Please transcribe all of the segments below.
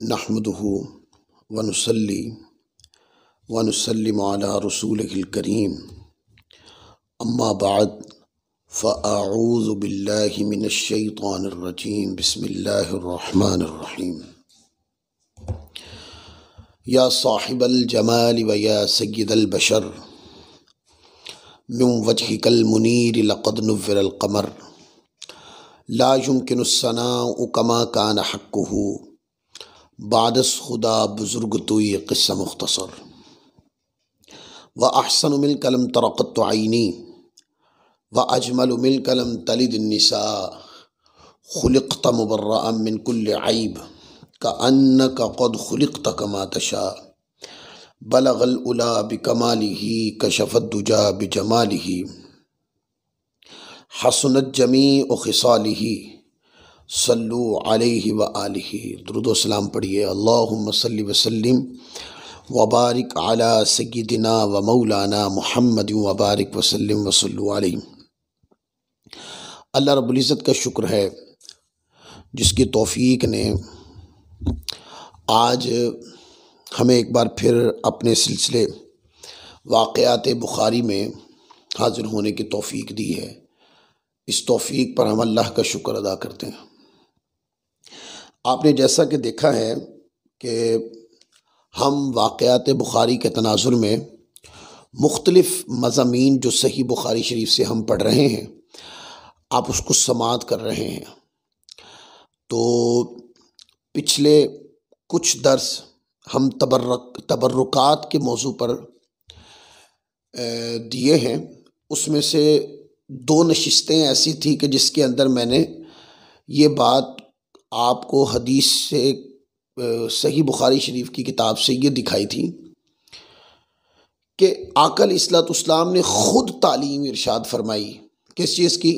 नहमदुहु व नुसल्ली व नुसल्लिमु अला रसूलिहिल करीम अम्मा बाद फ़अऊज़ु बिल्लाहि मिनश शैतानिर रजीम बिस्मिल्लाहिर रहमानिर रहीम। या साहिबल जमाल व या सय्यिदल बशर मिन वजहिकल मुनीर लक़द नुव्विरल क़मर ला युमकिनुस सनाउ कमा कान हक़्क़ुहु बादस खुदा बुजुर्ग तो ये क़िस्सा मुख्तसर व अहसन मिल कलम तरक़त आइनी व अजमल मिल कलम तलिद निसा खुलिक़त मुबर्रअम मिन कुल्लि ऐब का अन्नका क़द खुलिक़त कमा तशा बलगल उला बिकमालिही कशफ़त दुजा बिजमालिही हसनत जमीअ ख़िसालिही सल्लु अलैहि व आलिहि। दुरूद व सलाम पढ़िए। अल्लाहुम्मा सल्लि व सल्लिम व बारिक अला सय्यिदिना व मौलाना मुहम्मद व बारिक व सल्लिम व सल्लु अलैहि। अल्लाह रब्बुल इज़्ज़त का शुक्र है जिसकी तौफ़ीक ने आज हमें एक बार फिर अपने सिलसिले वाक़यात बुखारी में हाज़िर होने की तौफ़ीक दी है। इस तौफ़ीक पर हम अल्लाह का शुक्र अदा करते हैं। आपने जैसा कि देखा है कि हम वाक़यात बुखारी के तनाज़ुर में मुख्तलिफ़ मज़ामीन जो सही बुखारी शरीफ से हम पढ़ रहे हैं, आप उसको समाअत कर रहे हैं। तो पिछले कुछ दर्स हम तबर्रुकात के मौजू पर दिए हैं। उसमें से 2 नशिस्तें ऐसी थी कि जिसके अंदर मैंने ये बात आपको हदीस से सही बुखारी शरीफ की किताब से ये दिखाई थी कि आका अलैहिस्सलाम ने ख़ुद तालीम इरशाद फरमाई। किस चीज़ की?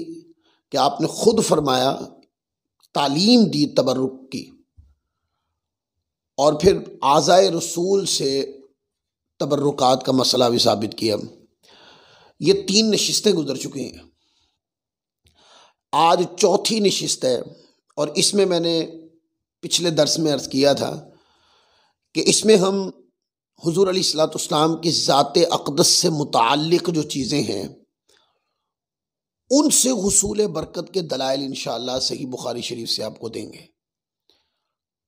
कि आपने ख़ुद फरमाया, तालीम दी तबर्रुक की, और फिर आज़ाए रसूल से तबर्रुकात का मसला भी साबित किया। ये 3 नशिस्तें गुजर चुकी हैं। आज 4थी नशिस्त है और इसमें मैंने पिछले दर्स में अर्ज़ किया था कि इसमें हम हुज़ूर अलैहिस्सलाम की ज़ाते अक़दस से मुताल्लिक़ जो चीज़ें हैं उनसे हुसूल बरकत के दलाइल इंशाअल्लाह सही बुखारी शरीफ से आपको देंगे।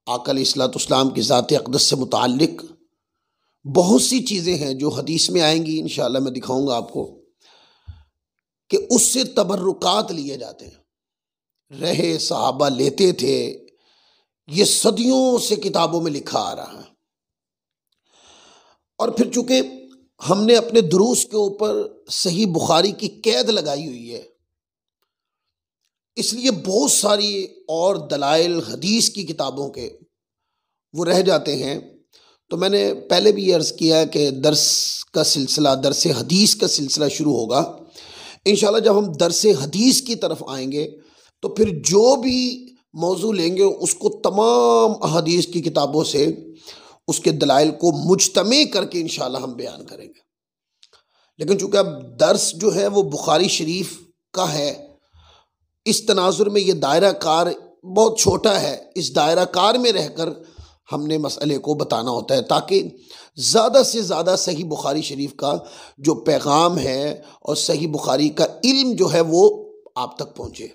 आका अलैहिस्सलाम की ज़ाते अक़दस से मुताल्लिक़ बहुत सी चीज़ें हैं जो हदीस में आएंगी, इंशाअल्लाह मैं दिखाऊंगा आपको कि उससे तबर्रुकात लिए जाते हैं। रहे सहाबा लेते थे, ये सदियों से किताबों में लिखा आ रहा है। और फिर चूंकि हमने अपने दुरूस के ऊपर सही बुखारी की कैद लगाई हुई है, इसलिए बहुत सारी और दलाइल हदीस की किताबों के वो रह जाते हैं। तो मैंने पहले भी अर्ज़ किया कि दर्स का सिलसिला, दर्स हदीस का सिलसिला शुरू होगा इंशाअल्लाह। जब हम दर्स हदीस की तरफ आएंगे तो फिर जो भी मौजू लेंगे उसको तमाम हदीस की किताबों से उसके दलाइल को मुज्तमे करके इंशाअल्लाह हम बयान करेंगे। लेकिन चूँकि अब दर्स जो है वो बुखारी शरीफ का है, इस तनाजुर में ये दायरा कार बहुत छोटा है। इस दायरा कार में रहकर हमने मसले को बताना होता है ताकि ज़्यादा से ज़्यादा सही बुखारी शरीफ का जो पैगाम है और सही बुखारी का इल्म जो है वो आप तक पहुँचे।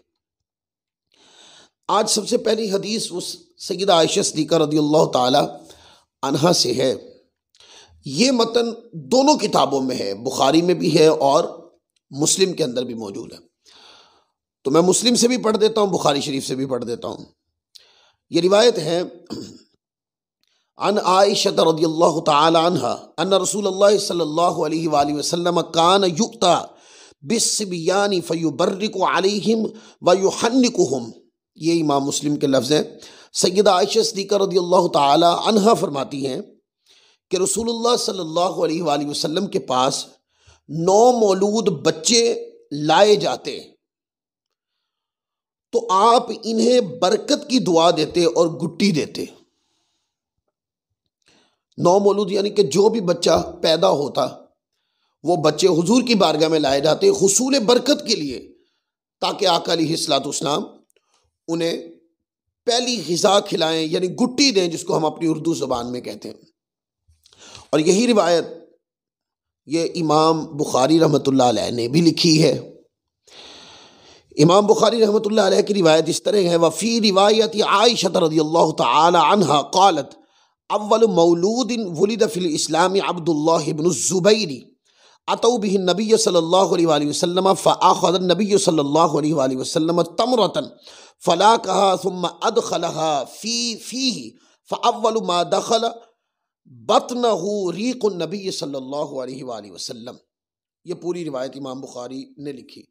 आज सबसे पहली हदीस वो सय्यदा आयशा सिद्दीक़ा रज़ियल्लाहु ताला अन्हा से है। ये मतन दोनों किताबों में है, बुखारी में भी है और मुस्लिम के अंदर भी मौजूद है। तो मैं मुस्लिम से भी पढ़ देता हूँ, बुखारी शरीफ से भी पढ़ देता हूँ। ये रिवायत है अन आयशा रज़ियल्लाहु ताला अन्हा अन्न रसूलुल्लाह सल्लल्लाहु अलैहि वसल्लम कान युक्ता बिस्सिबियानी फयुबर्रिकु अलैहिम व युहन्निकुहुम। ये इमाम मुस्लिम के लफ्ज़ हैं। सय्यदा आयशा सिद्दीक़ा रज़ियल्लाहु ताला अन्हा फरमाती हैं कि रसूलुल्लाह सल्लल्लाहु अलैहि वसल्लम के पास 9 मौलूद बच्चे लाए जाते तो आप इन्हें बरकत की दुआ देते और गुट्टी देते। 9 मौलूद यानी कि जो भी बच्चा पैदा होता वो बच्चे हुजूर की बारगाह में लाए जाते हुसूल बरकत के लिए, ताकि आका अलैहिस्सलाम उन्हें पहली ग़िज़ा खिलाएं, यानी गुट्टी दें, जिसको हम अपनी उर्दू ज़ुबान में कहते हैं। और यही रिवायत ये इमाम बुखारी रहमतुल्लाह अलैह ने भी लिखी है। इमाम बुखारी रहमतुल्लाह अलैह की रिवायत इस तरह है, वफ़ी रिवायत आयशा रज़ियल्लाहु तआला अन्हा क़ालत अव्वल मौलूदिन वुलिद फ़िल इस्लाम अब्दुल्लाह इब्न ज़ुबैर अतौ बिहि नबी सल्लल्लाहु अलैहि वसल्लम फ़अख़ज़ नबी सल्लल्लाहु अलैहि वसल्लम तमरतन फ़लाक़हा सुम्मा अदख़लहा फ़ीही फ़अव्वलु मा दख़ल बत्नहु रीक़ुन नबी सल्लल्लाहु अलैहि वसल्लम। ये पूरी रिवायत इमाम बुखारी ने लिखी।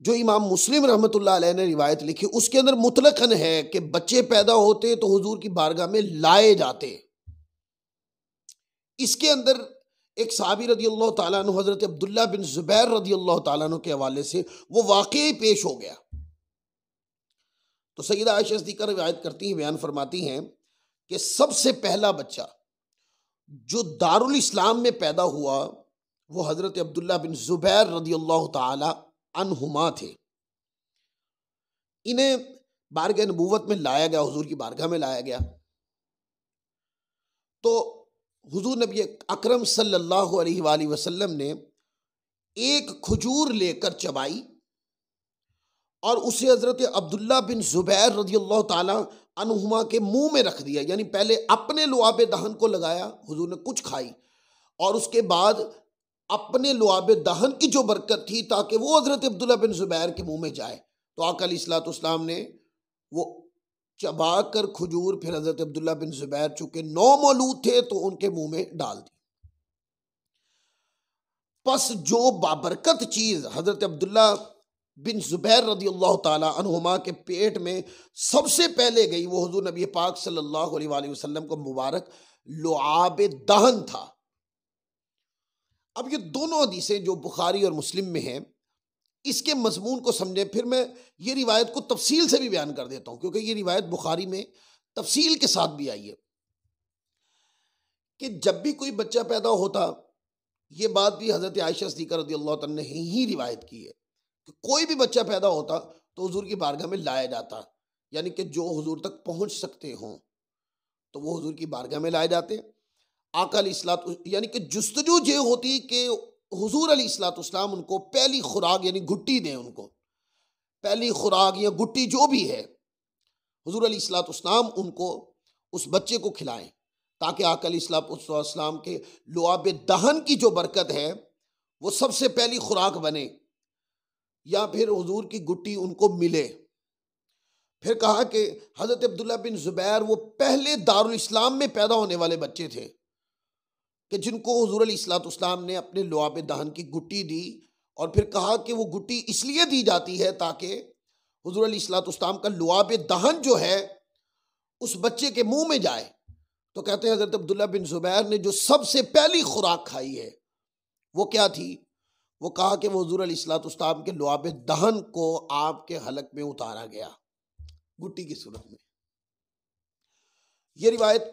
जो इमाम मुस्लिम रहमतुल्लाह अलैह ने रिवायत लिखी उसके अंदर मुतलकन है कि बच्चे पैदा होते तो हुजूर की बारगाह में लाए जाते। इसके अंदर एक सहाबी रदियल्लाहु ताला अन्हु हज़रत अब्दुल्लाह बिन ज़ुबैर रदियल्लाहु ताला अन्हु के हवाले से वो वाक़ई पेश हो गया। तो सैयदा आयशा सिद्दीक़ा रिवायत करती हैं, बयान फरमाती हैं कि सबसे पहला बच्चा जो दारुल इस्लाम में पैदा हुआ वो हज़रत अब्दुल्लाह बिन ज़ुबैर रदियल्लाहु ताला अन्हुमा थे। इन्हें बारगाह नबूवत में लाया गया, हुजूर की बारगाह में लाया गया। तो हुजूर नबी अकरम सल्लल्लाहु अलैहि वसल्लम ने एक खजूर लेकर चबाई और उसे हज़रत अब्दुल्ला बिन ज़ुबैर रज़ियल्लाहु ताला अन्हुमा के मुंह में रख दिया। यानी पहले अपने लुआब दहन को लगाया, हुजूर ने कुछ खाई, और उसके बाद अपने लुआब दहन की जो बरकत थी ताकि वो हज़रत अब्दुल्ला बिन ज़ुबैर के मुंह में जाए, तो आका अलैहिस्सलाम ने वो चबा कर खजूर फिर हज़रत अब्दुल्ला बिन ज़ुबैर चूँकि नौमौलूद थे तो उनके मुंह में डाल दी। पस जो बाबरकत चीज़ हज़रत अब्दुल्ला बिन ज़ुबैर रज़ियल्लाहु ताला अन्हुमा के पेट में सबसे पहले गई वो हुज़ूर नबी पाक सल्लल्लाहु अलैहि वसल्लम को मुबारक लुआब दहन था। अब ये दोनों हदीसें जो बुखारी और मुस्लिम में हैं, इसके मजमून को समझें। फिर मैं ये रिवायत को तफसील से भी बयान कर देता हूँ, क्योंकि ये रिवायत बुखारी में तफसील के साथ भी आई है कि जब भी कोई बच्चा पैदा होता, ये बात भी हज़रत आयशा सिद्दीक़ा रज़ियल्लाहु तआला ने ही रिवायत की है कि कोई भी बच्चा पैदा होता तो हुजूर की बारगाह में लाया जाता, यानी कि जो हुजूर तक पहुँच सकते हों तो वो हुजूर की बारगाह में लाए जाते। आका अलैहिस्सलातु यानी कि जुस्तजू ये होती कि हुजूर अलैहिस्सलाम उनको पहली खुराक यानी गुट्टी दें, उनको पहली खुराक या गुट्टी जो भी है हुजूर अलैहिस्सलाम उनको उस बच्चे को खिलाएं, ताकि आका अलैहिस्सलाम के लुआब दहन की जो बरकत है वो सबसे पहली खुराक बने, या फिर हुजूर की गुट्टी उनको मिले। फिर कहा कि हज़रत अब्दुल्ला बिन ज़ुबैर वो पहले दारुल इस्लाम में पैदा होने वाले बच्चे थे कि जिनको हुजूर अलैहिस्सलाम ने अपने लुआब दहन की गुट्टी दी, और फिर कहा कि वो गुट्टी इसलिए दी जाती है ताकि हुजूर अलैहिस्सलाम का लुआब दहन जो है उस बच्चे के मुंह में जाए। तो कहते हैं हज़रत अब्दुल्ला बिन ज़ुबैर ने जो सबसे पहली खुराक खाई है वो क्या थी? वो कहा कि वो हुजूर अलैहिस्सलाम के लुआब दहन को आपके हलक में उतारा गया गुट्टी की सूरत में। ये रिवायत,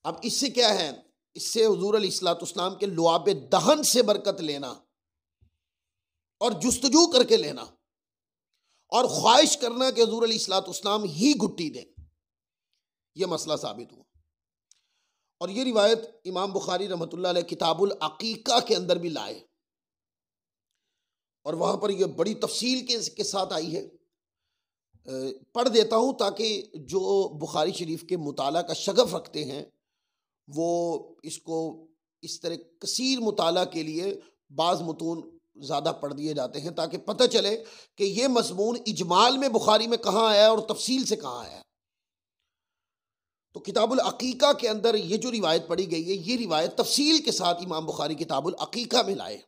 अब इससे क्या है, इससे हुजूर अलैहिस्सलाम के लुआब दहन से बरकत लेना और जुस्तजू करके लेना और ख्वाहिश करना कि हुजूर अलैहिस्सलाम ही गुट्टी दें, यह मसला साबित हुआ। और ये रिवायत इमाम बुखारी रहमतुल्लाह अलैह किताबुल अकीका के अंदर भी लाए, और वहाँ पर यह बड़ी तफसील के साथ आई है। पढ़ देता हूँ ताकि जो बुखारी शरीफ के मुताला का शगफ रखते हैं वो इसको इस तरह कसीर मुताला के लिए बाज़ मुतून ज़्यादा पढ़ दिए जाते हैं, ताकि पता चले कि ये मज़मून इजमाल में बुखारी में कहाँ आया और तफसील से कहाँ आया। तो किताबुल अकीका के अंदर ये जो रिवायत पढ़ी गई है, ये रिवायत तफसील के साथ इमाम बुखारी किताबुल अकीका में लाए।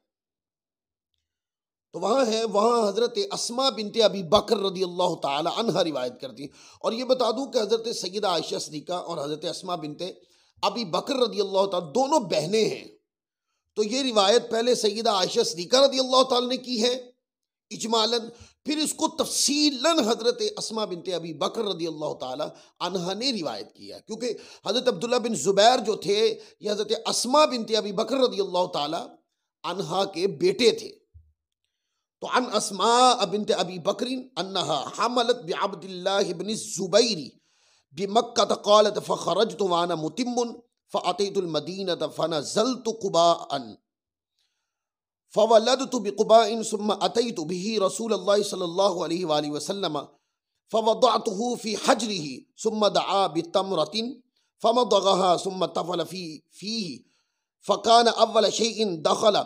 तो वहाँ है, वहाँ हज़रत अस्मा बिनते अबी बकर रज़ियल्लाहु ताला अन्हा रिवायत करती हैं। और ये बता दूँ कि हज़रत सैयदा आयशा सिद्दीक़ा और हज़रत अस्मा बिनते अबी बकर रज़ियल्लाहु ताला दोनों बहनें हैं। तो ये रिवायत पहले सैयदा आयशा सिद्दीक़ा रज़ियल्लाहु ताला ने की है इजमालन, फिर इसको तफसीलन हज़रत अस्मा बिनते अबी बकर रज़ियल्लाहु ताला अन्हा ने रिवायत किया है, क्योंकि हज़रत अब्दुल्ला बिन ज़ुबैर जो थे ये हज़रत अस्मा बिनते अबी बकर रज़ियल्लाहु ताला अन्हा के बेटे थे। तो अन अस्मा बिनते अबी बकरिन अन्नहा हमलत बिअब्दिल्लाह इब्न ज़ुबैर बिमक्कत क़ालत फ़ख़रजतु व अना मुतिम्मुन फ़अतैतुल मदीनत फ़नज़लतु क़ुबाअन फ़वलदतु बिक़ुबाइन सुम्मा अतैतु बिही रसूलल्लाहि सल्लल्लाहु अलैहि वसल्लम फ़वदअतुहु फ़ी हजरिही सुम्मा दआ बितमरतिन फ़मदग़हा सुम्मा तफ़ल फ़ीही फ़कान अव्वल शैइन दख़ल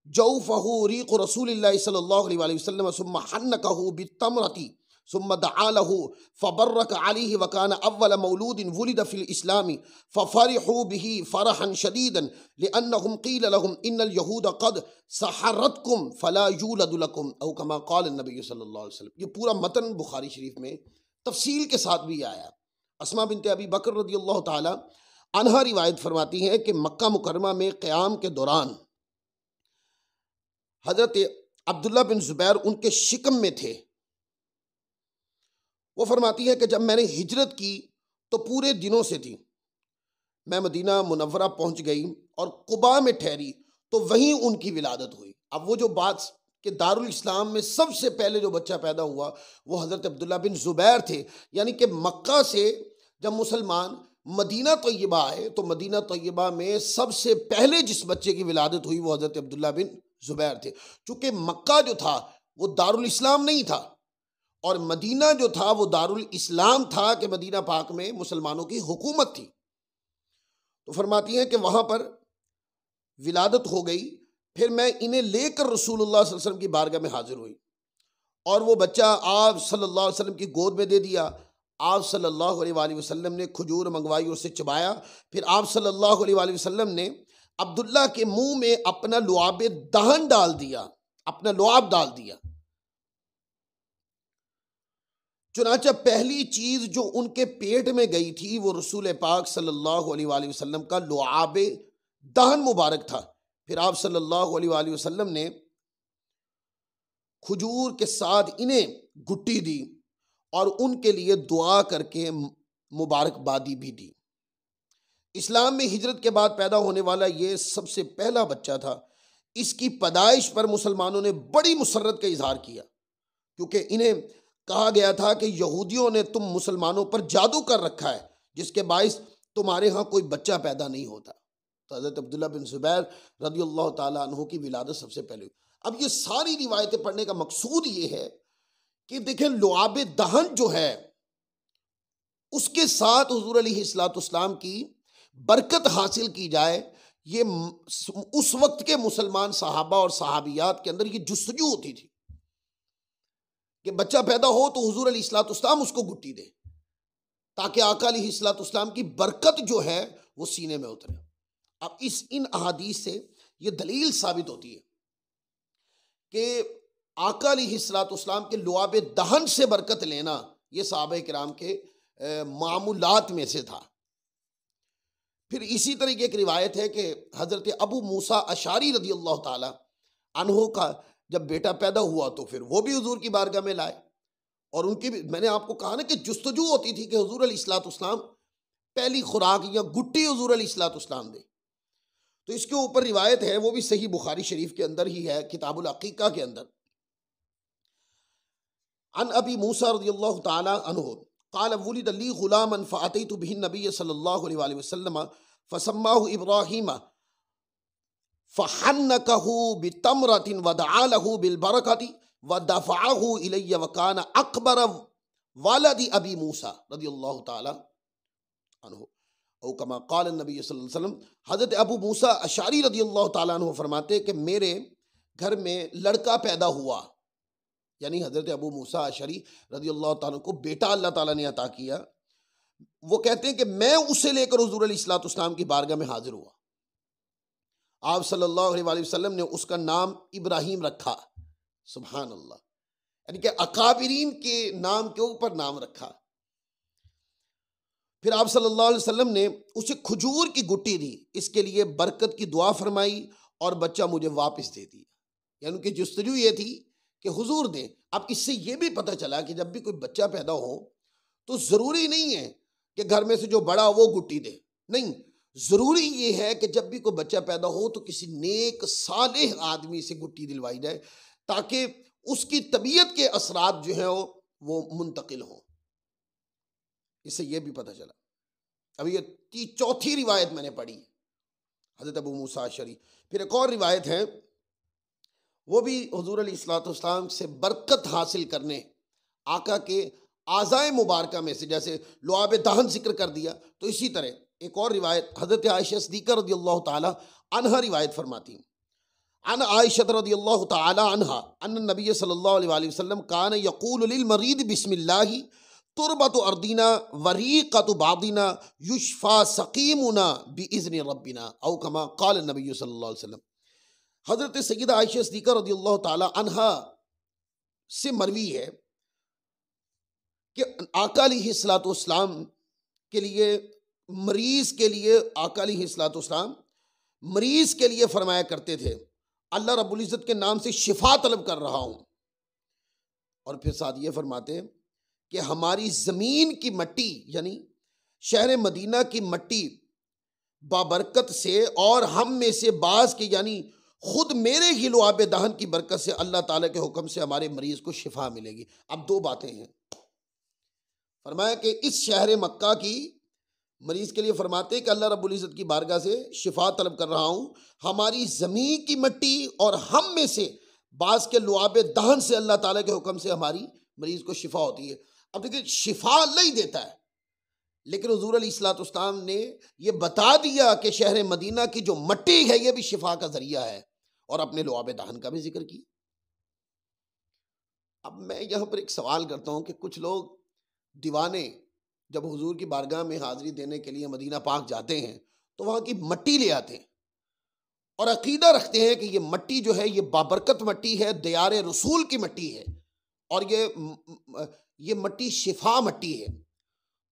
जौफ़हु रीक़ु रसूलिल्लाहि सल्लल्लाहु अलैहि वसल्लम सुम्मा हन्नकहु बितमरति सुम्मा दआ लहु फ़बर्रक अलैहि वकान अव्वल मौलूदिन वुलिद फ़िल इस्लामी फ़फ़रिहू बिही फ़रहन शदीदन लिअन्नहुम क़ील लहुम इन्नल यहूद क़द सहरतकुम फ़ला यूलदु लकुम औ कमा क़ाल नबी सल्लल्लाहु अलैहि वसल्लम। ये पूरा मतन बुखारी शरीफ में तफसील के साथ भी आया। अस्मा बिनत अबी बकर रज़ियल्लाहु ताला अन्हा रिवायत फरमाती हैं कि मक्का मुकर्रमा में क़याम के दौरान हज़रत अब्दुल्ला बिन ज़ुबैर उनके शिकम में थे। वो फरमाती है कि जब मैंने हिजरत की तो पूरे दिनों से थी, मैं मदीना मुनव्वरा पहुंच गई और कुबा में ठहरी तो वहीं उनकी विलादत हुई। अब वो जो बात कि दारुल इस्लाम में सबसे पहले जो बच्चा पैदा हुआ वो हज़रत अब्दुल्ला बिन ज़ुबैर थे, यानी कि मक्का से जब मुसलमान मदीना तैयबा आए तो मदीना तैयबा में सबसे पहले जिस बच्चे की विलादत हुई वो हज़रत अब्दुल्ला बिन ज़ुबैर थे। चूँकि मक्का जो था वो दारुल इस्लाम नहीं था और मदीना जो था वो दारुल इस्लाम था कि मदीना पाक में मुसलमानों की हुकूमत थी। तो फरमाती हैं कि वहाँ पर विलादत हो गई, फिर मैं इन्हें लेकर रसूलुल्लाह सल्लल्लाहु अलैहि वसल्लम की बारगाह में हाजिर हुई और वो बच्चा आप सल्लल्लाहु अलैहि वसल्लम की गोद में दे दिया। आप सल्लल्लाहु अलैहि वसल्लम ने खजूर मंगवाई, उससे चबाया। फिर आप सल्लल्लाहु अलैहि वसल्लम ने अब्दुल्ला के मुंह में अपना लुआब दहन डाल दिया, अपना लुआब डाल दिया। चुनाचा पहली चीज जो उनके पेट में गई थी वो रसूल पाक सल्लल्लाहु अलैहि वसल्लम का लुआब दहन मुबारक था। फिर आप सल्लल्लाहु अलैहि वसल्लम ने खजूर के साथ इन्हें गुट्टी दी और उनके लिए दुआ करके मुबारकबादी भी दी। इस्लाम में हिजरत के बाद पैदा होने वाला ये सबसे पहला बच्चा था। इसकी पैदाइश पर मुसलमानों ने बड़ी मुसर्रत का इजहार किया, क्योंकि इन्हें कहा गया था कि यहूदियों ने तुम मुसलमानों पर जादू कर रखा है जिसके बाइस तुम्हारे यहाँ कोई बच्चा पैदा नहीं होता। तो हज़रत अब्दुल्ला बिन ज़ुबैर रज़ियल्लाहु ताला अन्हु की विलादत सबसे पहले हुई। अब ये सारी रिवायतें पढ़ने का मकसूद ये है कि देखें लुआब दहन जो है उसके साथ हुज़ूर अलैहिस्सलाम की बरकत हासिल की जाए, ये उस वक्त के मुसलमान सहाबा और सहाबियात के अंदर ये जुस्तजू होती थी कि बच्चा पैदा हो तो हुज़ूर अलैहिस्सलाम उसको गुट्टी दे ताकि आका अलैहिस्सलाम की बरकत जो है वो सीने में उतरे। अब इन अहादीस से ये दलील साबित होती है कि आका अलैहिस्सलाम के लुआब दहन से बरकत लेना ये सहाबा किराम के मामूलात में से था। फिर इसी तरह की एक रिवायत है कि हज़रत अबू मूसा अशारी रज़ियल्लाहु ताला अन्हु का जब बेटा पैदा हुआ तो फिर वो भी हुजूर की बारगाह में लाए और उनकी भी, मैंने आपको कहा ना कि जुस्तजू होती थी कि हुजूर अलैहिस्सलाम पहली खुराक या गुट्टी हुजूर अलैहिस्सलाम दे। तो इसके ऊपर रिवायत है, वो भी सही बुखारी शरीफ के अंदर ही है, किताबुल अकीका के अंदर। अन अबी मूसा रज़ियल्लाहु ताला अन्हु क़ाल वुलिद ली गुलामन फ़अतैतु बिही नबी सल्लल्लाहु अलैहि वसल्लम फ़सम्माहु इब्राहीम फ़हन्नकहु बितमरतिन वदआ लहु बिलबरकति वदफ़अहु इलैया वकान अकबर वालदी अबी मूसा रज़ियल्लाहु ताला अन्हु औ कमा क़ाल नबी सल्लल्लाहु अलैहि वसल्लम। हज़रत अबू मूसा अशारी रज़ियल्लाहु ताला अन्हु फरमाते कि मेरे घर में लड़का पैदा हुआ, यानी हज़रत अबू मूसा अशरी रज़ियल्लाहु ताला को बेटा अल्लाह ताला ने अता किया। वो कहते हैं कि मैं उसे लेकर हुज़ूर अलैहिस्सलाम की बारगाह में हाजिर हुआ। आप सल्लल्लाहु अलैहि वसल्लम ने उसका नाम इब्राहीम रखा। सुभान अल्लाह, यानी कि अकाबिरीन के नाम के ऊपर नाम रखा। फिर आप सल्लल्लाहु अलैहि वसल्लम ने उसे खजूर की गुट्टी दी, इसके लिए बरकत की दुआ फरमाई और बच्चा मुझे वापस दे दिया। यानी कि जुस्तजू ये थी कि हुजूर दें। अब इससे ये भी पता चला कि जब भी कोई बच्चा पैदा हो तो ज़रूरी नहीं है कि घर में से जो बड़ा हो वो गुट्टी दे, नहीं, ज़रूरी ये है कि जब भी कोई बच्चा पैदा हो तो किसी नेक सालेह आदमी से गुट्टी दिलवाई जाए ताकि उसकी तबीयत के असरात जो हैं वो मुंतकिल हों। इससे यह भी पता चला। अभी ये चौथी रिवायत मैंने पढ़ी हज़रत अबू मूसा अशअरी। फिर एक और रिवायत है, वो भी हुजूर अलैहिस्सलातु वस्सलाम से बरकत हासिल करने, आका के आज़ाए मुबारका में से, जैसे लुआब दहन जिक्र कर दिया, तो इसी तरह एक और रिवायत हज़रत आयशा सिद्दीक़ा रज़ियल्लाहु ताला अन्हा रिवायत फरमाती हैं, अन आयशा रज़ियल्लाहु ताला अन्हा अन्न नबी सल्लल्लाहु अलैहि वसल्लम कान यक़ूलु लिल मरीद बिस्मिल्लाहि तुरबतु अर्दीना वरीक़तु बादिना युशफ़ा सक़ीमुना बिइज़्नि रब्बिना औ कमा क़ाल नबी सल्लल्लाहु अलैहि वसल्लम। हज़रत सय्यदा आयशा सिद्दीक़ा रज़ियल्लाहु ताला अन्हा से मरवी है कि आका अलैहिस्सलातु वस्सलाम के लिए, मरीज़ के लिए, आका अलैहिस्सलातु वस्सलाम मरीज़ के लिए फरमाया करते थे, अल्लाह रब्बुल इज़्ज़त के नाम से शिफा तलब कर रहा हूँ। और फिर साथ ये फरमाते हैं कि हमारी ज़मीन की मट्टी यानी शहर मदीना की मट्टी बाबरकत से और हम में से बाज़ के यानी खुद मेरे ही लुआब दहन की बरकत से अल्लाह ताला के हुक्म से हमारे मरीज़ को शिफा मिलेगी। अब दो बातें हैं, फरमाया कि इस शहर मक्का की मरीज़ के लिए फरमाते हैं कि अल्लाह रब्बुल इज़्ज़त की बारगाह से शिफा तलब कर रहा हूँ, हमारी ज़मीन की मिट्टी और हम में से बाज़ के लुआब दहन से अल्लाह ताला के हुक्म से हमारी मरीज़ को शिफा होती है। अब देखिए, शिफा अल्लाह ही देता है, लेकिन हुज़ूर अलैहिस्सलातु वस्सलाम ने ये बता दिया कि शहर मदीना की जो मिट्टी है ये भी शिफा का ज़रिया है, और अपने लुआब दहन का भी जिक्र किया। अब मैं यहाँ पर एक सवाल करता हूँ कि कुछ लोग दीवाने जब हुजूर की बारगाह में हाजिरी देने के लिए मदीना पाक जाते हैं तो वहाँ की मट्टी ले आते हैं और अकीदा रखते हैं कि ये मट्टी जो है ये बाबरकत मट्टी है, दयार रसूल की मट्टी है, और ये मट्टी शिफा मट्टी है।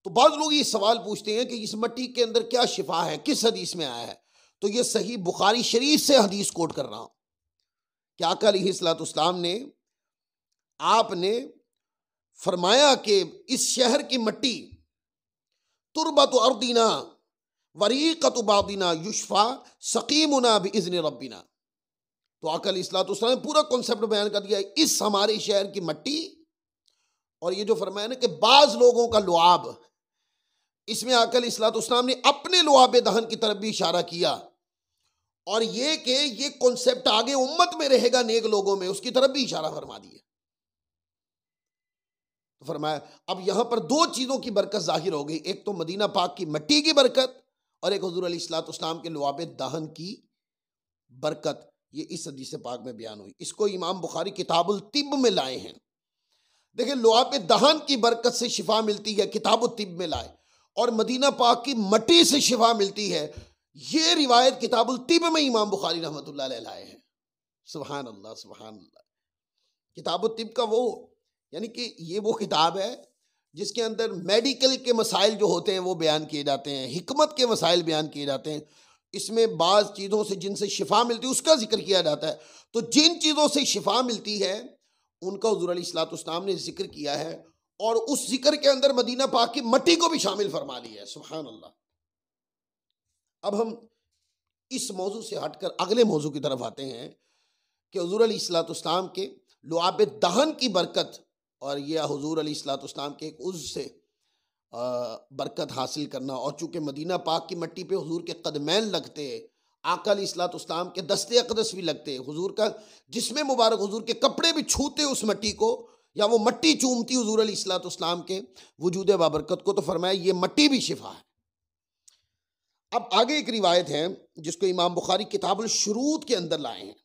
तो बाद लोग ये सवाल पूछते हैं कि इस मट्टी के अंदर क्या शिफा है, किस हदीस में आया है? तो ये सही बुखारी शरीफ से हदीस कोट कर रहा हूँ कि आका अलैहिस्सलातु वस्सलाम ने, आपने फरमाया कि इस शहर की मट्टी तुरबतु अर्दीना वरीक़तु बादिना युशफ़ा सक़ीमुना बिइज़्नि रब्बिना। तो आका अलैहिस्सलातु वस्सलाम ने पूरा कॉन्सेप्ट बयान कर दिया, इस हमारे शहर की मट्टी, और ये जो फरमाया ना कि बाज़ लोगों का लुआब, इसमें आका अलैहिस्सलातु वस्सलाम ने अपने लुआब दहन की तरफ भी इशारा किया, और ये कि ये कॉन्सेप्ट आगे उम्मत में रहेगा नेक लोगों में, उसकी तरफ भी इशारा फरमा दिया। तो फरमाया अब यहां पर दो चीजों की बरकत जाहिर हो गई, एक तो मदीना पाक की मिट्टी की बरकत और एक हुजूर अलैहिस्सलातु वस्सलाम के लुआब दहन की बरकत। ये इस हदीस पाक में बयान हुई। इसको इमाम बुखारी किताबुल तिब में लाए हैं। देखिए, लुआब दहन की बरकत से शिफा मिलती है, किताबुल तिब में लाए, और मदीना पाक की मिट्टी से शिफा मिलती है, ये रिवायत किताबुल तिब में इमाम बुखारी रहमतुल्लाह अलैह लाए हैं। सुभान अल्लाह, सुभान अल्लाह। किताबुल तिब का वो यानी कि ये वो किताब है जिसके अंदर मेडिकल के मसाइल जो होते हैं वो बयान किए जाते हैं, हिकमत के मसाइल बयान किए जाते हैं। इसमें बाज़ चीज़ों से जिनसे शिफा मिलती है उसका जिक्र किया जाता है। तो जिन चीज़ों से शिफा मिलती है उनका हुज़ूर अलैहिस्सलातु वस्सलाम ने जिक्र किया है, और उस जिक्र के अंदर मदीना पाक की मिट्टी को भी शामिल फरमा लिया है। सुभान अल्लाह। अब हम इस मौजू से हटकर अगले मौजू की तरफ आते हैं कि हुज़ूर अलैहिस्सलातु वस्सलाम के लुआब दहन की बरकत और यह हुजूर अलैहिस्सलातु वस्सलाम के एक उज़्व से बरकत हासिल करना, और चूँकि मदीना पाक की मिट्टी पे हुजूर के कदमैन लगते, आका अलैहिस्सलातु वस्सलाम के दस्ते अक़दस भी लगते, हुजूर का जिस्म मुबारक, हुजूर के कपड़े भी छूते उस मिट्टी को, या वो मिट्टी चूमती हुजूर अलैहिस्सलातु वस्सलाम के वजूद बाबरकत को, तो फरमाया ये मिट्टी भी शिफा है। अब आगे एक रिवायत है जिसको इमाम बुखारी किताबुल शुरूत के अंदर लाए हैं,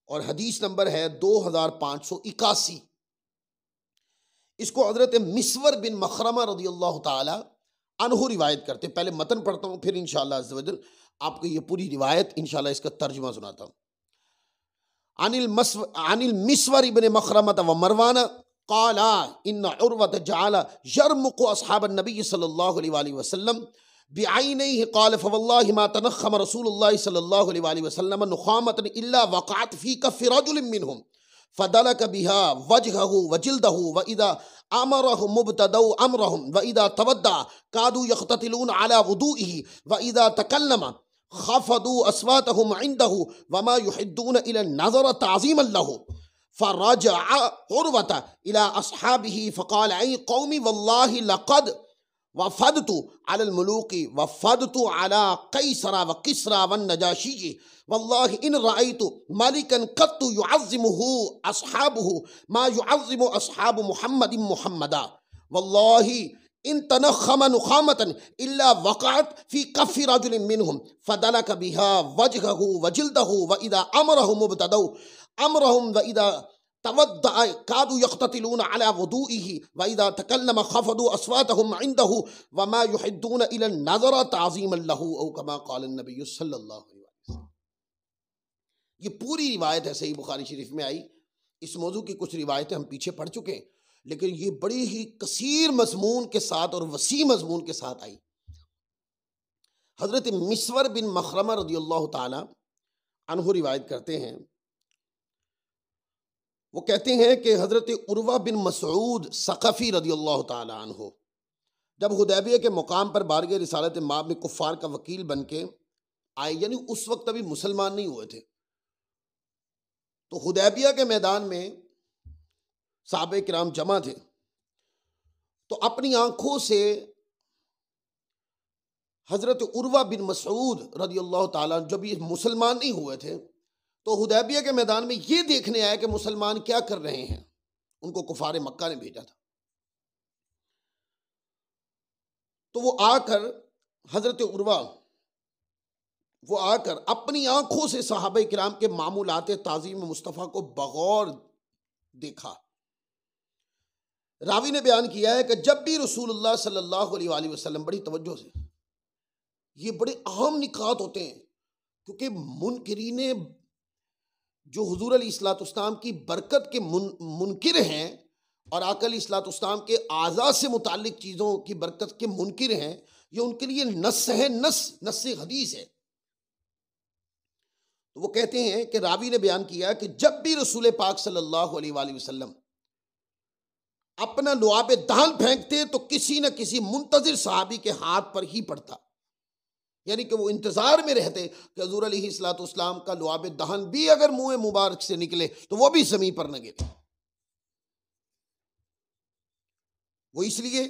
और हदीस नंबर है 2581। इसको हज़रत मिस्वर बिन मखरमा रज़ियल्लाहु ताला अन्हु रिवायत करते। पहले मतन पढ़ता हूँ, फिर इंशाअल्लाह अज़्ज़ व जल आपको ये पूरी रिवायत इंशाअल्लाह इसका तर्जुमा सुनाता हूँ। अनिल मिस्वर इब्न मखरमा व मरवाना क़ाला इन्ना उर्वत जअला यरमुक़ु अस्हाबन नबी सल्लल्लाहु अलैहि वसल्लम बिअैनैहि क़ाल फवल्लाहि मा तनख़्ख़म रसूलुल्लाह सल्लल्लाहु अलैहि वसल्लम नुख़ामतन इल्ला वक़अत फ़ी कफ़्फ़ि रजुलिन मिनहुम फ़दलक बिहा वजहहु व जिल्दहु व इदा अमरहुम मुब्तदउ अमरहुम व इदा तवद्दा कादू यख्ततिलून अला वुदूइही व इदा तकल्लम खफ़दू अस्वातहुम इंदहु व मा युहिद्दून इला नज़र ताज़ीमन लहु फरजअ उरवत इला अस्हाबिही फ़क़ाल ऐ क़ौमी वल्लाहि लक़द वफ़दतु अलल मुलूकी वफ़दतु अला कैसरा व किस्रा वन नजाशी वल्लाहि इन रअयतु मलिकन क़त्तु युअज़्ज़िमुहु अस्हाबुहु मा युअज़्ज़िमु अस्हाबु मुहम्मदिन मुहम्मदा वल्लाहि इन तनख़म नुख़ामतन इल्ला वक़अत फ़ी कफ़्फ़ि रजुलिन मिनहुम फ़दलक बिहा वजहहु व जिल्दहु व इज़ा अमरहु मुब्तदउ अमरहुम व इज़ा तवद्दअ कादू यक़्ततिलून अला वुदूइही व इज़ा तकल्लम ख़फ़दू अस्वातहुम इंदहु व मा युहिद्दून इला नज़र ताज़ीमन लहू औ कमा क़ाल नबी सल्लल्लाहु अलैहि वसल्लम। ये पूरी रिवायत है सही बुखारी शरीफ में आई। इस मौजू की कुछ रिवायतें हम पीछे पढ़ चुके हैं, लेकिन ये बड़ी ही कसीर मज़मून के साथ और वसी मज़मून के साथ आई। हज़रत मिस्वर बिन मखरमा रज़ियल्लाहु ताला अन्हु रिवायत करते हैं, वो कहते हैं कि हज़रत उर्वा बिन मसऊद सक़फ़ी रज़ियल्लाहु ताला अन्हु जब हुदैबिया के मुकाम पर बारगाह रिसालत माब में कुफ़ार का वकील बन के आए, यानी उस वक्त अभी मुसलमान नहीं हुए थे, तो हुदैबिया के मैदान में साहबे किराम जमा थे, तो अपनी आंखों से हज़रत उर्वा बिन मसऊद रज़ियल्लाहु ताला जब ये मुसलमान नहीं हुए थे, तो हुदैबिया के मैदान में ये देखने आए कि मुसलमान क्या कर रहे हैं। उनको कुफार मक्का ने भेजा था। तो वो आकर हज़रत उर्वा वो आकर अपनी आंखों से सहाबा किराम के मामूलात ताज़ीम मुस्तफ़ा को बगौर देखा। रावी ने बयान किया है कि जब भी रसूलुल्लाह सल्लल्लाहु अलैहि वसल्लम, बड़ी तवज्जो से, ये बड़े अहम निकात होते हैं, क्योंकि मुनकिरीने जो हुजूर अलैहिस्सलाम की बरकत के मुनकिर हैं और आका अलैहिस्सलाम के आज़ा से मुताल्लिक चीज़ों की बरकत के मुनकिर हैं, ये उनके लिए नस है, नस हदीस है। तो वो कहते हैं कि रावी ने बयान किया कि जब भी रसूल पाक सल्लल्लाहु अलैहि वसल्लम अपना लुआब दहन फेंकते तो किसी न किसी मुंतजिर सहाबी के हाथ पर ही पड़ता, यानी कि वो इंतजार में रहते कि हुजूर अलैहिस्सलाम का लुआब दहन भी अगर मुंह मुबारक से निकले तो वो भी ज़मीन पर न गिरे। वो इसलिए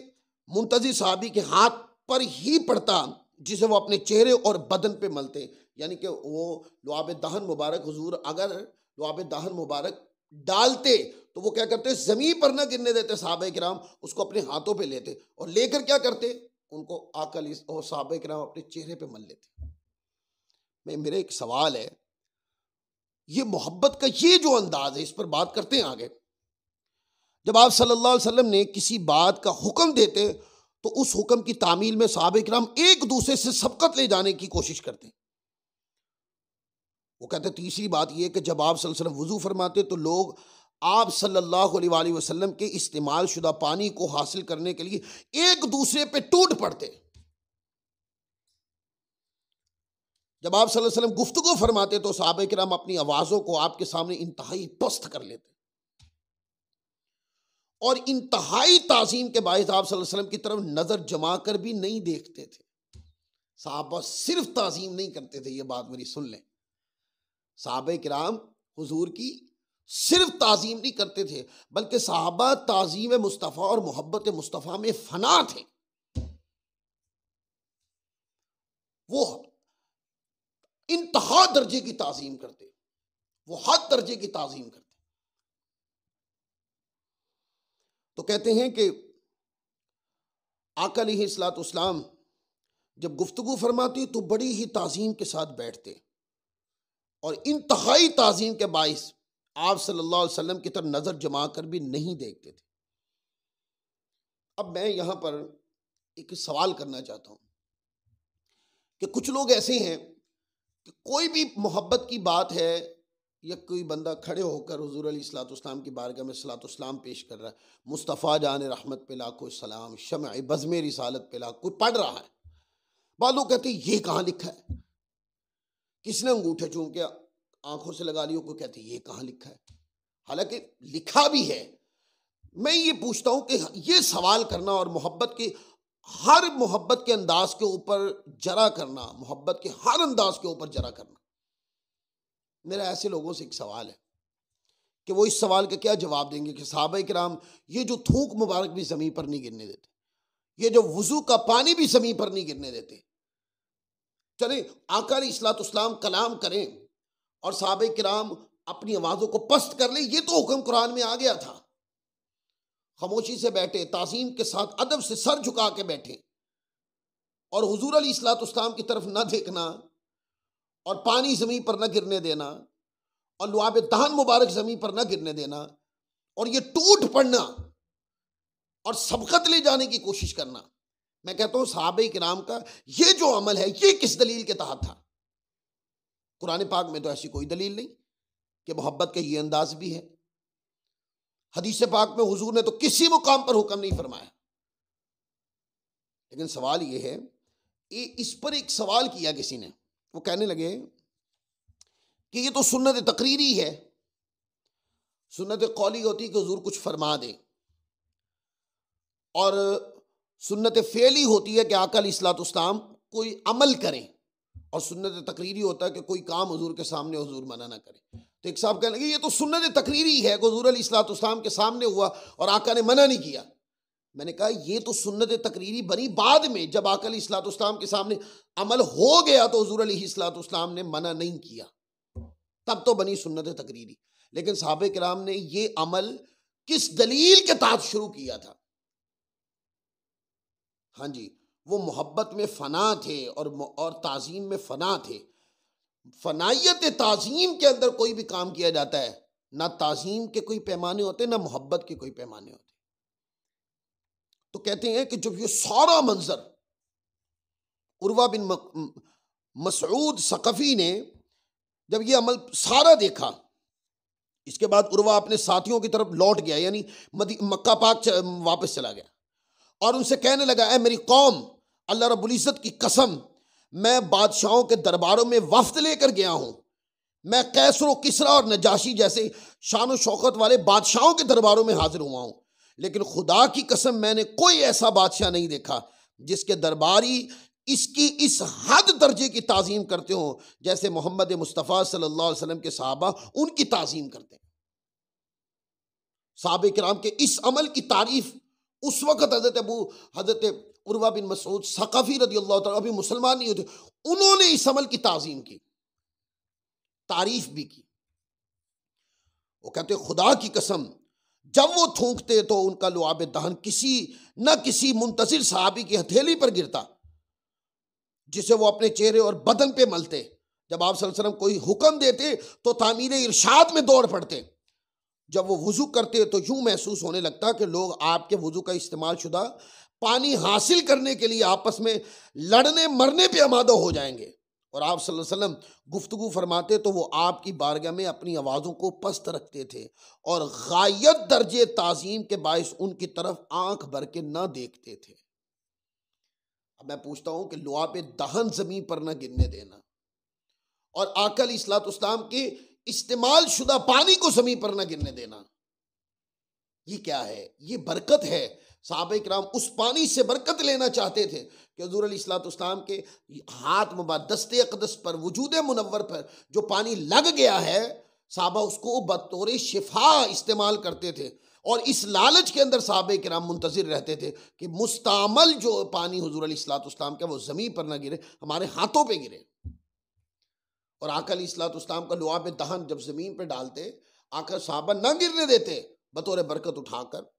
मुंतजिर सहाबी के हाथ पर ही पड़ता जिसे वो अपने चेहरे और बदन पे मलते, यानी कि वो लुआब दहन मुबारक हुजूर अगर लुआब दहन मुबारक डालते तो वो क्या करते, जमीन पर न गिरने देते सहाबा किराम, उसको अपने हाथों पे लेते और लेकर क्या करते, उनको आकल और सहाबा किराम अपने चेहरे पे मल लेते। मेरा एक सवाल है, ये मोहब्बत का ये जो अंदाज है, इस पर बात करते हैं आगे। जब आप सल्लल्लाहु अलैहि वसल्लम ने किसी बात का हुक्म देते तो उस हुक्म की तामील में सहाबा किराम एक दूसरे से सबकत ले जाने की कोशिश करते। वो कहते तीसरी बात यह कि जब आप सल्लल्लाहु अलैहि वसल्लम वुजू फरमाते तो लोग आप सल्लल्लाहु अलैहि वसल्लम के इस्तेमाल शुदा पानी को हासिल करने के लिए एक दूसरे पे टूट पड़ते। जब आप सल्लल्लाहु अलैहि वसल्लम गुफ्तगू फरमाते तो सहाबा किराम अपनी आवाज़ों को आपके सामने इंतहाई पस्त कर लेते और इंतहाई ताज़ीम के बायस आप सल्लल्लाहु अलैहि वसल्लम की तरफ नज़र जमा कर भी नहीं देखते थे। सहाबा सिर्फ ताज़ीम नहीं करते थे, ये बात मेरी सुन लें, सहाबा किराम हुजूर की सिर्फ ताज़ीम नहीं करते थे, बल्कि सहाबा ताज़ीम मुस्तफ़ा और मोहब्बत मुस्तफ़ा में फना थे। वो इंतहा दर्जे की ताज़ीम करते, वो हद दर्जे की ताज़ीम करते। तो कहते हैं कि आका अलैहिस्सलाम जब गुफ्तगू फरमाती तो बड़ी ही ताज़ीम के साथ बैठते और इंतहाई ताज़ीम के बाइस आप सल्लल्लाहु अलैहि वसल्लम की तरफ नज़र जमा कर भी नहीं देखते थे। अब मैं यहाँ पर एक सवाल करना चाहता हूँ कि कुछ लोग ऐसे हैं कि कोई भी मोहब्बत की बात है या कोई बंदा खड़े होकर हुजूर अलैहिस्सलाम की बारगाह में सलातो-सलाम पेश कर रहा है, मुस्तफ़ा जान रहमत पे लाखों सलाम, शम्अ बज़्म रिसालत पे लाखों, कोई पढ़ रहा है, बाद लोग कहते हैं ये कहाँ लिखा है, किसने अंगूठे चूम के आंखों से लगा लियो, कोई कहते हैं ये कहाँ लिखा है, हालांकि लिखा भी है। मैं ये पूछता हूँ कि ये सवाल करना और मोहब्बत की हर मोहब्बत के अंदाज के ऊपर जरा करना, मोहब्बत के हर अंदाज के ऊपर जरा करना, मेरा ऐसे लोगों से एक सवाल है कि वो इस सवाल का क्या जवाब देंगे कि सहाबा किराम ये जो थूक मुबारक भी ज़मीन पर नहीं गिरने देते, ये जो वुजू का पानी भी ज़मीन पर नहीं गिरने देते। चले आका अलैहिस्सलाम कलाम करें और सहाबा किराम अपनी आवाज़ों को पस्त कर लें, ये तो हुक्म कुरान में आ गया था। खामोशी से बैठे, ताज़ीम के साथ अदब से सर झुका के बैठे और हुजूर अलैहिस्सलाम की तरफ ना देखना और पानी ज़मीन पर न गिरने देना और लुआब दहन मुबारक ज़मीन पर न गिरने देना और ये टूट पड़ना और सबकत ले जाने की कोशिश करना। मैं कहता हूं सहाबे किराम का ये जो अमल है ये किस दलील के तहत था? कुरान पाक में तो ऐसी कोई दलील नहीं कि मोहब्बत का ये अंदाज भी है। हदीस पाक में हुजूर ने तो किसी मुकाम पर हुक्म नहीं फरमाया। लेकिन सवाल ये है, इस पर एक सवाल किया किसी ने, वो कहने लगे कि ये तो सुन्नत तकरीरी है। सुन्नत कौली होती है कि हुजूर कुछ फरमा दे और सुन्नत फेली होती है कि आका अलैहिस्सलाम कोई अमल करें और सुन्नत तकरीरी होता है कि कोई काम हुजूर के सामने हुजूर मना ना करें। तो एक साहब कहने लगे ये तो सुन्नत तकरीरी है कि हुजूर अलैहिस्सलाम के सामने हुआ और आका ने मना नहीं किया। मैंने कहा ये तो सुन्नत तकरीरी बनी बाद में, जब आका अलैहिस्सलाम के सामने अमल हो गया तो हुजूर अलैहिस्सलाम ने मना नहीं किया, तब तो बनी सुन्नत तकरीरी। लेकिन सहाबे किराम ने ये अमल किस दलील के तहत शुरू किया था? हाँ जी, वो मोहब्बत में फना थे और ताज़ीम में फना थे। फनाइयत ताज़ीम के अंदर कोई भी काम किया जाता है, ना ताज़ीम के कोई पैमाने होते, ना मोहब्बत के कोई पैमाने होते। तो कहते हैं कि जब ये सारा मंजर उर्वा बिन मसऊद सकफी ने जब ये अमल सारा देखा, इसके बाद उर्वा अपने साथियों की तरफ लौट गया, यानी मक्का पाक वापस चला गया और उनसे कहने लगा, ऐ मेरी कौम, अल्लाह रब्बुल इज्जत की कसम, मैं बादशाहों के दरबारों में वफ्द लेकर गया हूं। मैं कैसर किसरा और नजाशी जैसे शान शौकत वाले बादशाहों के दरबारों में हाजिर हुआ हूं, लेकिन खुदा की कसम मैंने कोई ऐसा बादशाह नहीं देखा जिसके दरबारी इसकी इस हद दर्जे की ताज़ीम करते हो जैसे मोहम्मद मुस्तफ़ा सल्लल्लाहु अलैहि वसल्लम के सहाबा उनकी ताज़ीम करते हैं। सहाबे किराम के इस अमल की तारीफ उस वक्त हजरत उर्वा बिन मसूद सकफी रदियल्लाहु तआला अभी मुसलमान नहीं होते, उन्होंने इस अमल की ताज़ीम की, तारीफ भी की। वो कहते खुदा की कसम, जब वो थूकते तो उनका लुआब दहन किसी न किसी मुंतज़िर सहाबी की हथेली पर गिरता जिसे वो अपने चेहरे और बदन पे मलते। जब आप सल्लल्लाहु अलैहि वसल्लम कोई हुक्म देते तो तामीर इरशाद में दौड़ पड़ते। जब वो वुजू करते तो यूं महसूस होने लगता कि लोग आपके वुजू का इस्तेमाल शुदा पानी हासिल करने के लिए आपस में लड़ने मरने पे आमादा हो जाएंगे। और आप सल्लल्लाहु अलैहि वसल्लम गुफ्तगू फरमाते तो वो आपकी बारगाह में अपनी आवाज़ों को पस्त रखते थे और गायत दर्जे ताज़ीम के बायस उनकी तरफ आंख भर के ना देखते थे। अब मैं पूछता हूं कि लुआब दहन ज़मीन पर ना गिरने देना और आका अलैहिस्सलाम के इस्तेमाल शुदा पानी को ज़मीन पर ना गिरने देना, ये क्या है? ये बरकत है। सहाबा किराम उस पानी से बरकत लेना चाहते थे कि हुज़ूर अलैहिस्सलाम के हाथ मुबारक दस्ते अक़दस पर, वजूद मुनव्वर पर जो पानी लग गया है, सहाबा उसको बतौर शिफा इस्तेमाल करते थे और इस लालच के अंदर सहाबा किराम मुंतज़िर रहते थे कि मुस्तामल जो पानी हुज़ूर अलैहिस्सलाम का वो ज़मीन पर ना गिरे, हमारे हाथों पे गिरे। और आका अलैहिस्सलाम का लुआब दहन जब ज़मीन पे डालते, आका सहाबा ना गिरने देते, बतौर बरकत उठाकर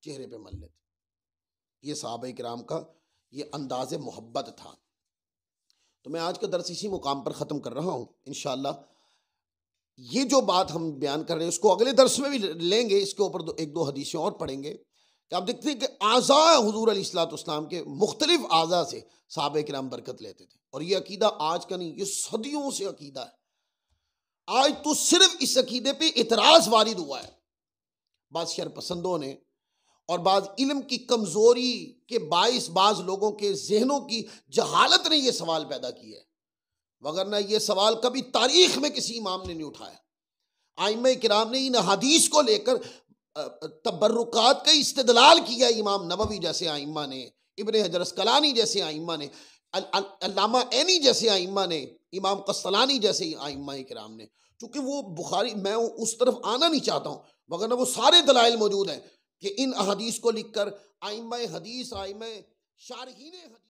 चेहरे पे मल लेते। ये सहाबा किराम का ये अंदाज़ मोहब्बत था। तो मैं आज का दर्स इसी मुकाम पर ख़त्म कर रहा हूँ। इंशाअल्लाह ये जो बात हम बयान कर रहे हैं उसको अगले दर्स में भी लेंगे, इसके ऊपर एक दो हदीसें और पढ़ेंगे कि आप देखते हैं कि आज़ा हुज़ूर अलैहिस्सलाम के मुख्तलिफ आज़ा से सहाबा किराम बरकत लेते थे। और ये अकीदा आज का नहीं, ये सदियों से अकीदा है। आज तो सिर्फ इस अकीदे पे इतराज़ वारिद हुआ है बाज़ शरपसंदों ने और बाज़ इल्म की कमज़ोरी के बाइस बाज़ लोगों के जहनों की जहालत ने यह सवाल पैदा किया है, वगरना यह सवाल कभी तारीख में किसी इमाम ने नहीं उठाया। आइम्मा किराम ने इन हदीस को लेकर तबर्रुकात का इस्तेदलाल किया। इमाम नबवी जैसे आइम्मा ने, इब्ने हजर अस्कलानी जैसे आइम्मा ने, अल्लामा ऐनी जैसे आइम्मा ने, इमाम कस्तलानी जैसे आइम्मा किराम ने, चूंकि वो बुखारी, मैं उस तरफ आना नहीं चाहता हूँ, वरना वो सारे दलाइल मौजूद हैं कि इन अहादीस को लिखकर आइम्मा हदीस, आइम्मा शारहीन हदीस